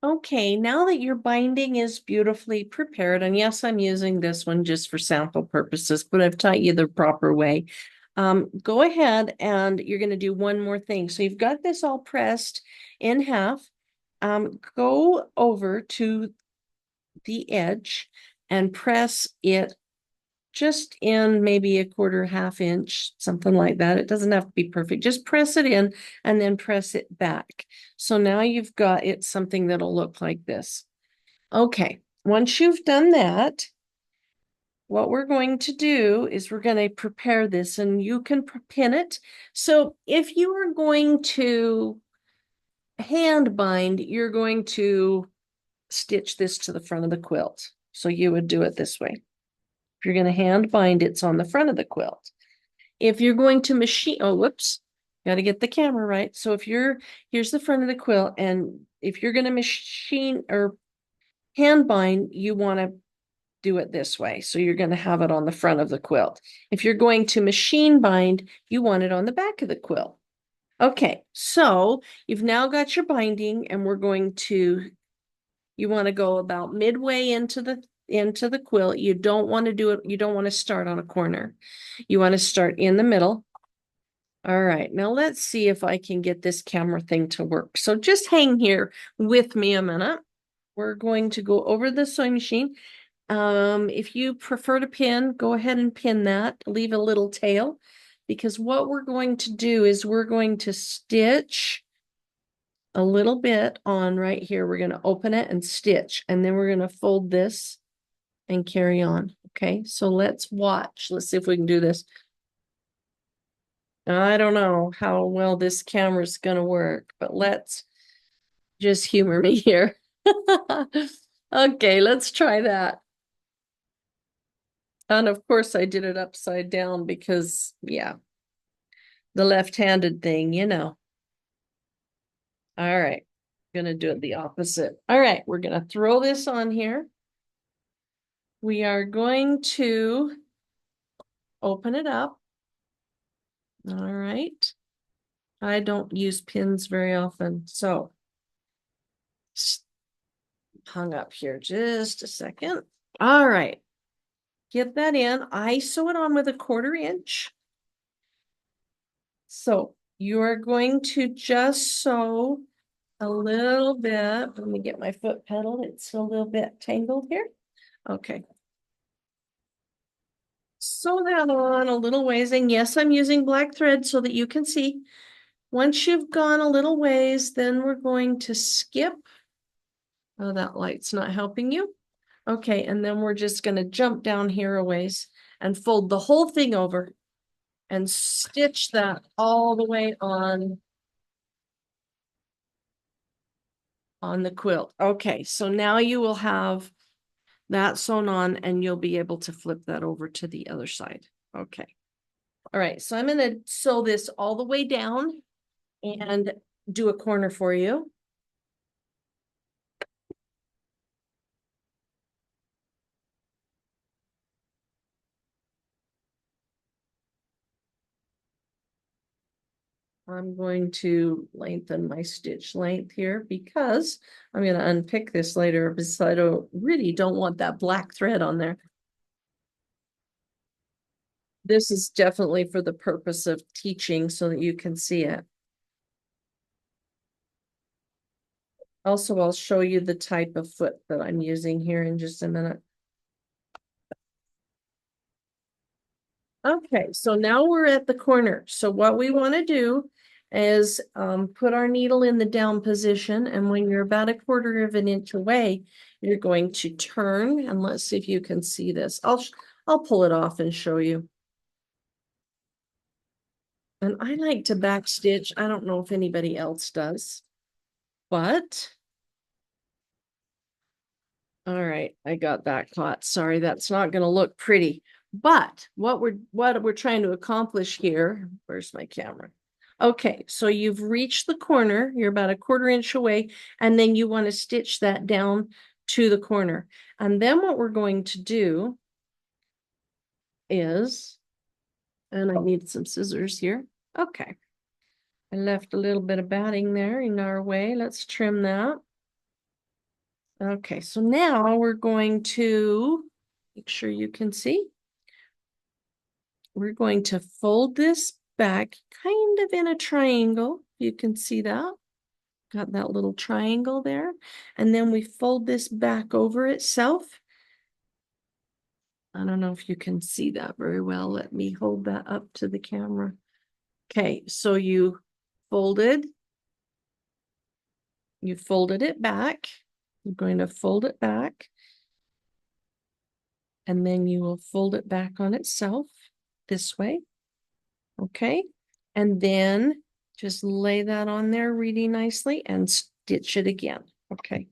Okay, now that your binding is beautifully prepared, and yes, I'm using this one just for sample purposes, but I've taught you the proper way. Go ahead and you're going to do one more thing. So you've got this all pressed in half. Go over to the edge and press it just in maybe a quarter, half inch, something like that. It doesn't have to be perfect. Just press it in and then press it back. So now you've got it something that'll look like this. Okay, once you've done that, what we're going to do is we're going to prepare this and you can pin it. So if you are going to hand bind, you're going to stitch this to the front of the quilt. So you would do it this way. If you're going to hand bind, it's on the front of the quilt. If you're going to machine, oh, whoops, got to get the camera right. So if you're, here's the front of the quilt, and if you're going to machine or hand bind, you want to do it this way. So you're going to have it on the front of the quilt. If you're going to machine bind, you want it on the back of the quilt. Okay, so you've now got your binding, and we're going to, you want to go about midway into the quilt. You don't want to do it, you don't want to start on a corner. You want to start in the middle. All right, now let's see if I can get this camera thing to work. So just hang here with me a minute. We're going to go over the sewing machine. If you prefer to pin, go ahead and pin that. Leave a little tail, because what we're going to do is we're going to stitch a little bit on right here. We're going to open it and stitch, and then we're going to fold this and carry on. Okay, so let's watch. Let's see if we can do this. I don't know how well this camera's going to work, but let's just humor me here. Okay, let's try that. And of course, I did it upside down because, yeah, the left-handed thing, you know. All right, gonna do it the opposite. All right, we're gonna throw this on here. We are going to open it up. All right. I don't use pins very often, so hung up here just a second. All right, get that in. I sew it on with a 1/4 inch. So you are going to just sew a little bit. Let me get my foot pedal. It's a little bit tangled here. Okay. Sew that on a little ways. And yes, I'm using black thread so that you can see. Once you've gone a little ways, then we're going to skip. Oh, that light's not helping you. Okay, and then we're just going to jump down here a ways and fold the whole thing over and stitch that all the way on the quilt. Okay, so now you will have that sewn on and you'll be able to flip that over to the other side. Okay. All right, so I'm going to sew this all the way down and do a corner for you. I'm going to lengthen my stitch length here because I'm going to unpick this later because I really don't want that black thread on there. This is definitely for the purpose of teaching so that you can see it. Also, I'll show you the type of foot that I'm using here in just a minute. Okay, so now we're at the corner. So what we want to do is put our needle in the down position, and when you're about a 1/4 of an inch away, you're going to turn, and let's see if you can see this. I'll pull it off and show you. And I like to back stitch. I don't know if anybody else does, but all right, I got that caught. Sorry, that's not going to look pretty. But what we're trying to accomplish here, where's my camera? Okay, so you've reached the corner, you're about a 1/4 inch away, and then you want to stitch that down to the corner. And then what we're going to do is, and I need some scissors here. Okay. I left a little bit of batting there in our way. Let's trim that. Okay, so now we're going to make sure you can see. We're going to fold this back kind of in a triangle. You can see that. Got that little triangle there. And then we fold this back over itself. I don't know if you can see that very well. Let me hold that up to the camera. Okay, so folded, you folded it back. You're going to fold it back. And then you will fold it back on itself this way. Okay. And then just lay that on there really nicely and stitch it again. Okay.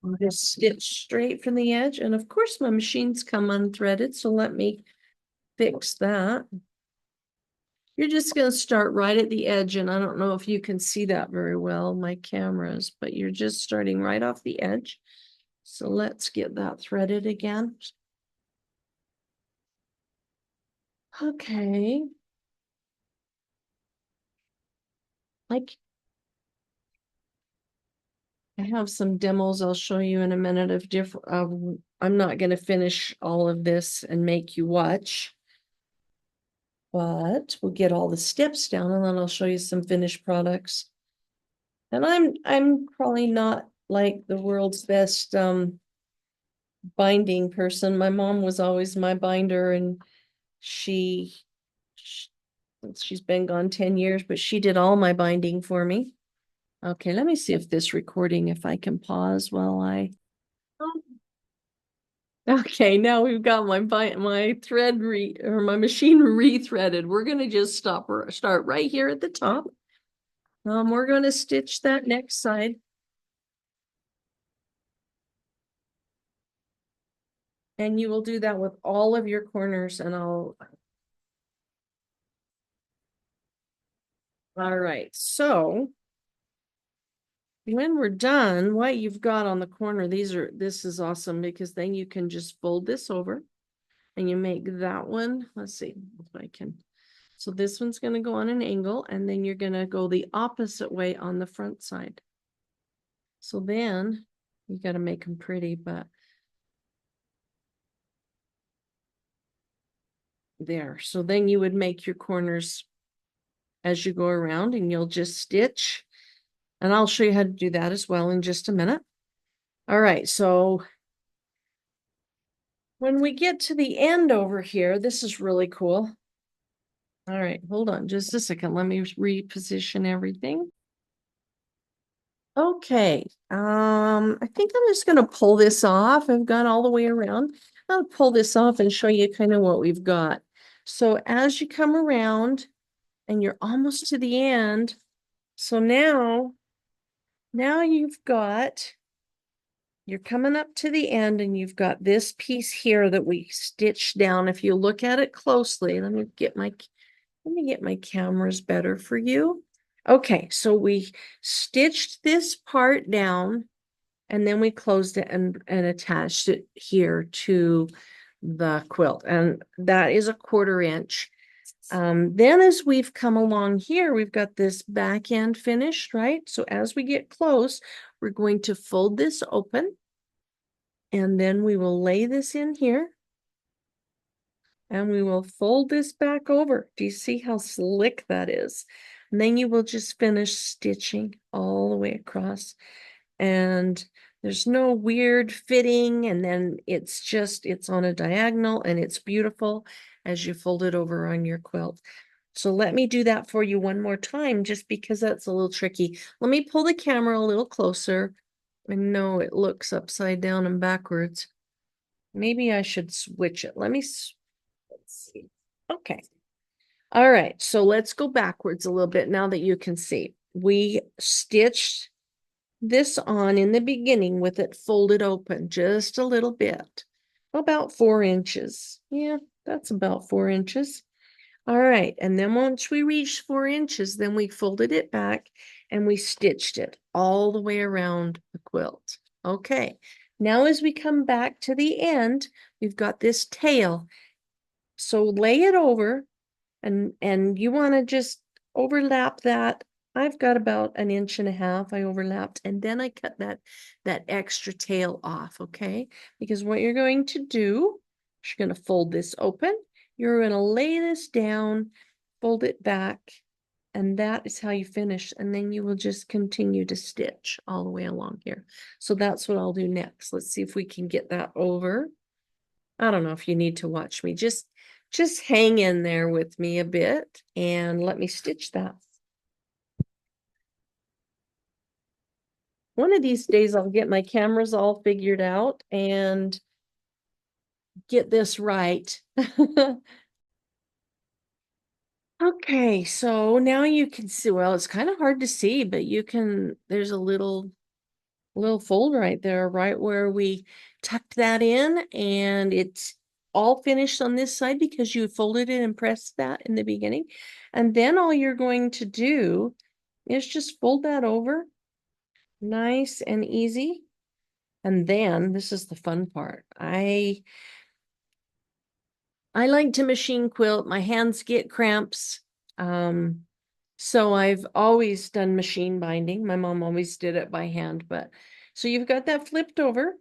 I'll just stitch straight from the edge. And of course, my machines come unthreaded. So let me fix that. You're just going to start right at the edge. And I don't know if you can see that very well, my cameras, but you're just starting right off the edge. So let's get that threaded again. Okay. Like I have some demos I'll show you in a minute of different, I'm not going to finish all of this and make you watch, but we'll get all the steps down and then I'll show you some finished products. And I'm probably not like the world's best binding person. My mom was always my binder and she she's been gone 10 years, but she did all my binding for me. Okay, let me see if this recording, if I can pause while I. Okay, now we've got my thread or my machine rethreaded. We're gonna just start right here at the top. We're gonna stitch that next side. And you will do that with all of your corners and all right, so when we're done, what you've got on the corner, this is awesome because then you can just fold this over and you make that one. Let's see if I can. So this one's going to go on an angle and then you're going to go the opposite way on the front side. So then you got to make them pretty, but there. So then you would make your corners as you go around and you'll just stitch. And I'll show you how to do that as well in just a minute. All right, so when we get to the end over here, this is really cool. All right, hold on just a second. Let me reposition everything. Okay, I think I'm just gonna pull this off. I've gone all the way around. I'll pull this off and show you kind of what we've got. So as you come around and you're almost to the end, so now you're coming up to the end and you've got this piece here that we stitched down. If you look at it closely, let me get my cameras better for you. Okay, so we stitched this part down and then we closed it and attached it here to the quilt. And that is a 1/4 inch. Then as we've come along here, we've got this back end finished, right? So as we get close, we're going to fold this open and then we will lay this in here and we will fold this back over. Do you see how slick that is? And then you will just finish stitching all the way across. And there's no weird fitting. And then it's on a diagonal and it's beautiful as you fold it over on your quilt. So let me do that for you one more time, just because that's a little tricky. Let me pull the camera a little closer. I know it looks upside down and backwards. Maybe I should switch it. Let's see. Okay. All right. So let's go backwards a little bit now that you can see. We stitched this on in the beginning with it folded open just a little bit, about 4 inches. Yeah, that's about 4 inches. All right. And then once we reached 4 inches, then we folded it back and we stitched it all the way around the quilt. Okay. Now, as we come back to the end, we've got this tail. So lay it over And you want to just overlap that. I've got about 1.5 inches I overlapped, and then I cut that extra tail off, okay? Because what you're going to do, you're going to fold this open, you're going to lay this down, fold it back, and that is how you finish. And then you will just continue to stitch all the way along here. So that's what I'll do next. Let's see if we can get that over. I don't know if you need to watch me. Just hang in there with me a bit and let me stitch that. One of these days I'll get my cameras all figured out and get this right. Okay, so now you can see, well, it's kind of hard to see, but you can, there's a little fold right there, right where we tucked that in, and it's all finished on this side because you folded it and pressed that in the beginning. And then all you're going to do is just fold that over, nice and easy. And then this is the fun part. I like to machine quilt. My hands get cramps. So I've always done machine binding. My mom always did it by hand, but so you've got that flipped over,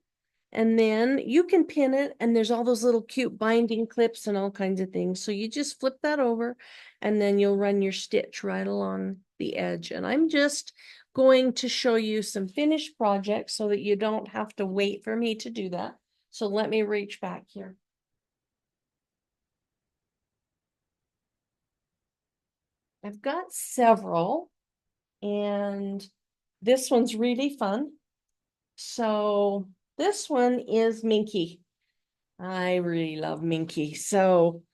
and then you can pin it, and there's all those little cute binding clips and all kinds of things. So you just flip that over, and then you'll run your stitch right along the edge. And I'm just going to show you some finished projects so that you don't have to wait for me to do that. So let me reach back here. I've got several, and this one's really fun. So this one is Minky. I really love Minky. So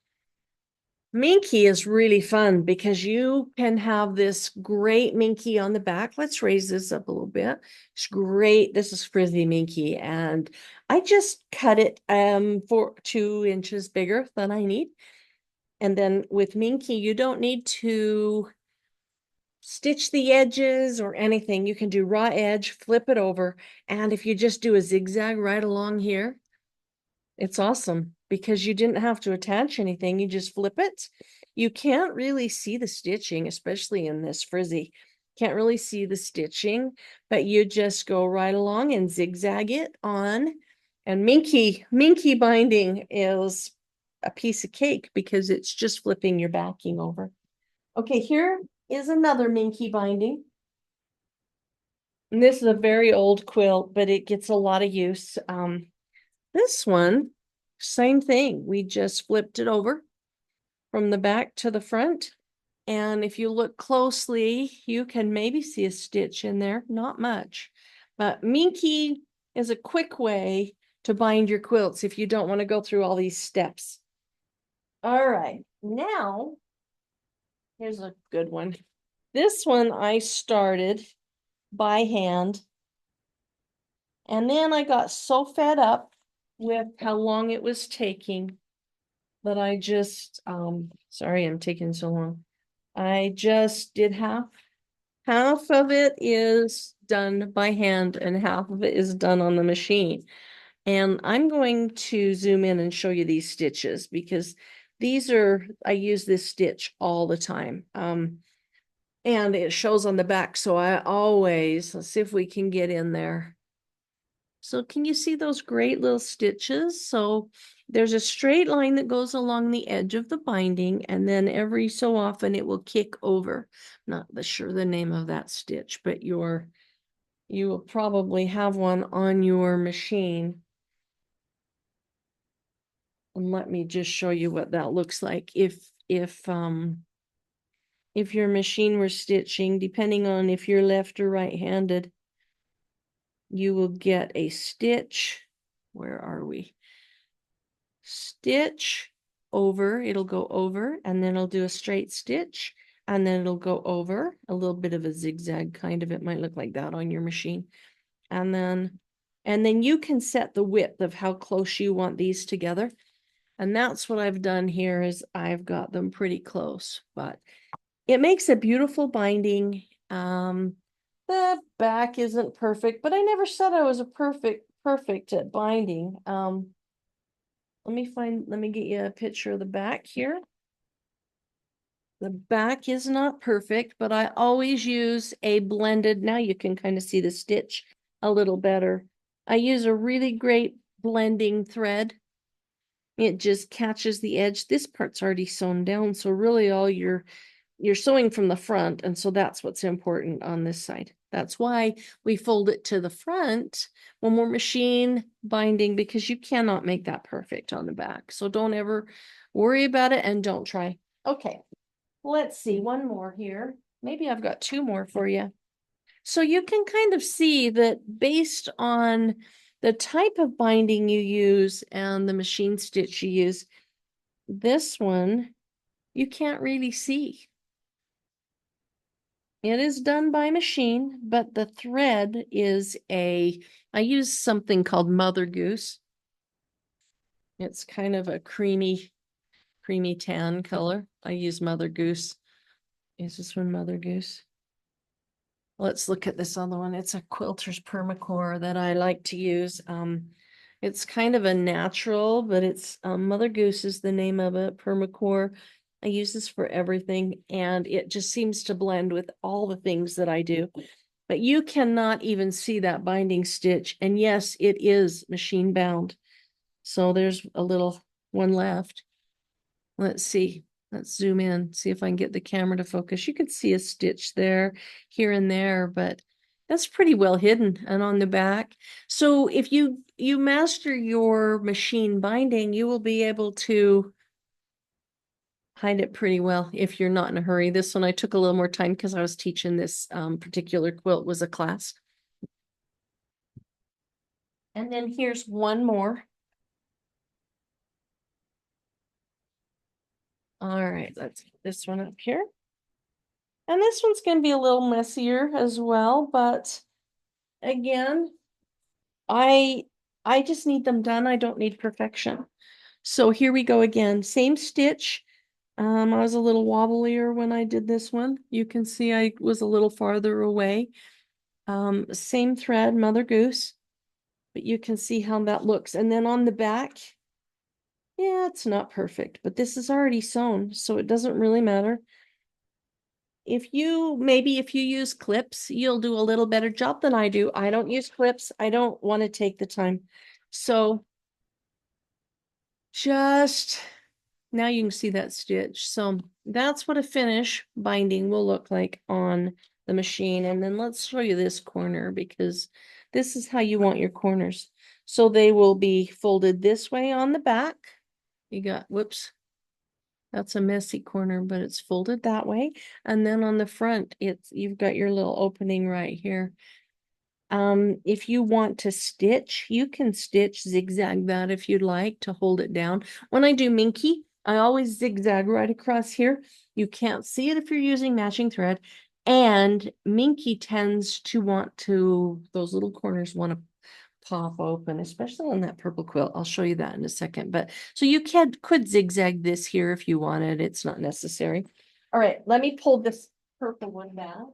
Minky is really fun because you can have this great Minky on the back. Let's raise this up a little bit. It's great. This is frizzy Minky, and I just cut it for 2 inches bigger than I need. And then with Minky, you don't need to stitch the edges or anything. You can do raw edge, flip it over, and if you just do a zigzag right along here, it's awesome because you didn't have to attach anything. You just flip it. You can't really see the stitching, especially in this frizzy. Can't really see the stitching, but you just go right along and zigzag it on. And Minky binding is a piece of cake because it's just flipping your backing over. Okay, here is another Minky binding. And this is a very old quilt, but it gets a lot of use. This one, same thing. We just flipped it over from the back to the front. And if you look closely, you can maybe see a stitch in there, not much. But Minky is a quick way to bind your quilts if you don't want to go through all these steps. All right, now here's a good one. This one I started by hand, and then I got so fed up with how long it was taking that I just, sorry, I'm taking so long. I just did half. Half of it is done by hand and half of it is done on the machine. And I'm going to zoom in and show you these stitches because I use this stitch all the time. And it shows on the back. So let's see if we can get in there. So can you see those great little stitches? So there's a straight line that goes along the edge of the binding, and then every so often it will kick over. Not sure the name of that stitch, but you will probably have one on your machine. And let me just show you what that looks like. If your machine were stitching, depending on if you're left or right-handed, you will get a stitch. Where are we? Stitch over, it'll go over, and then it'll do a straight stitch, and then it'll go over, a little bit of a zigzag kind of, it might look like that on your machine. And then you can set the width of how close you want these together. And that's what I've done here is I've got them pretty close, but it makes a beautiful binding. The back isn't perfect, but I never said I was a perfect at binding. Let me get you a picture of the back here. The back is not perfect, but I always use a blended. Now you can kind of see the stitch a little better. I use a really great blending thread. It just catches the edge. This part's already sewn down, so really all you're sewing from the front, and so that's what's important on this side. That's why we fold it to the front when we're machine binding, because you cannot make that perfect on the back. So don't ever worry about it and don't try. Okay, let's see one more here. Maybe I've got two more for you. So you can kind of see that based on the type of binding you use and the machine stitch you use, this one you can't really see. It is done by machine, but the thread is I use something called Mother Goose. It's kind of a creamy tan color. I use Mother Goose. Is this one Mother Goose? Let's look at this other one. It's a Quilter's Permacore that I like to use. It's kind of a natural, but it's Mother Goose is the name of it, Permacore. I use this for everything, and it just seems to blend with all the things that I do. But you cannot even see that binding stitch. And yes, it is machine bound. So there's a little one left. Let's see. Let's zoom in, see if I can get the camera to focus. You can see a stitch there, here and there, but that's pretty well hidden and on the back. So if you master your machine binding, you will be able to hide it pretty well if you're not in a hurry. This one I took a little more time because I was teaching this particular quilt was a class. And then here's one more. All right, let's put this one up here. And this one's going to be a little messier as well, but again, I just need them done. I don't need perfection. So here we go again. Same stitch. I was a little wobblier when I did this one. You can see I was a little farther away. Same thread, Mother Goose, but you can see how that looks. And then on the back, yeah, it's not perfect, but this is already sewn, so it doesn't really matter. If you use clips, you'll do a little better job than I do. I don't use clips. I don't want to take the time. So just now you can see that stitch. So that's what a finish binding will look like on the machine. And then let's show you this corner, because this is how you want your corners. So they will be folded this way on the back. You got, whoops, that's a messy corner, but it's folded that way. And then on the front, you've got your little opening right here. If you want to stitch, you can stitch zigzag that if you'd like to hold it down. When I do Minky, I always zigzag right across here. You can't see it if you're using matching thread. And Minky tends to those little corners want to pop open, especially on that purple quilt. I'll show you that in a second. But so you could zigzag this here if you wanted. It's not necessary. All right, let me pull this purple one down.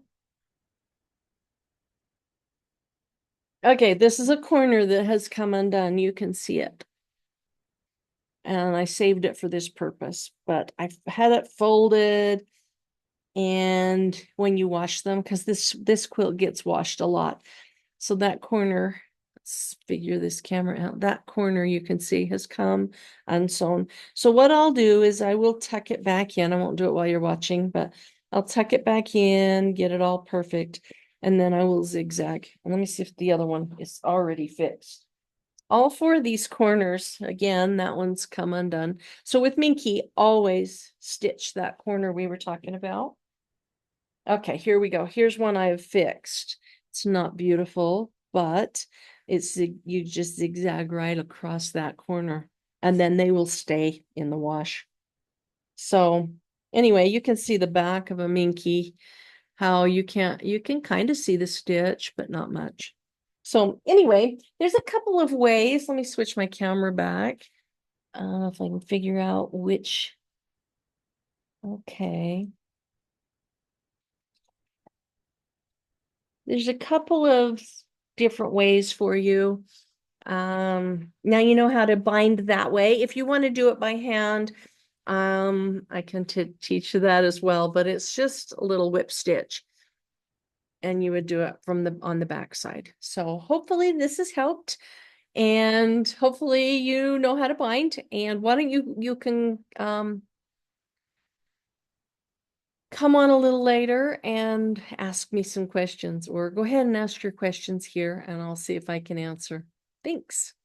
Okay, this is a corner that has come undone. You can see it. And I saved it for this purpose, but I've had it folded. And when you wash them, because this quilt gets washed a lot. So that corner, let's figure this camera out. That corner you can see has come unsewn. So what I'll do is I will tuck it back in. I won't do it while you're watching, but I'll tuck it back in, get it all perfect. And then I will zigzag. And let me see if the other one is already fixed. All four of these corners, again, that one's come undone. So with Minky, always stitch that corner we were talking about. Okay, here we go. Here's one I have fixed. It's not beautiful, but you just zigzag right across that corner, and then they will stay in the wash. So anyway, you can see the back of a Minky, how you can kind of see the stitch, but not much. So anyway, there's a couple of ways. Let me switch my camera back. If I can figure out which. Okay. There's a couple of different ways for you. Now you know how to bind that way. If you want to do it by hand, I can teach you that as well, but it's just a little whip stitch. And you would do it from on the back side. So hopefully this has helped. And hopefully you know how to bind. And why don't you can come on a little later and ask me some questions, or go ahead and ask your questions here and I'll see if I can answer. Thanks.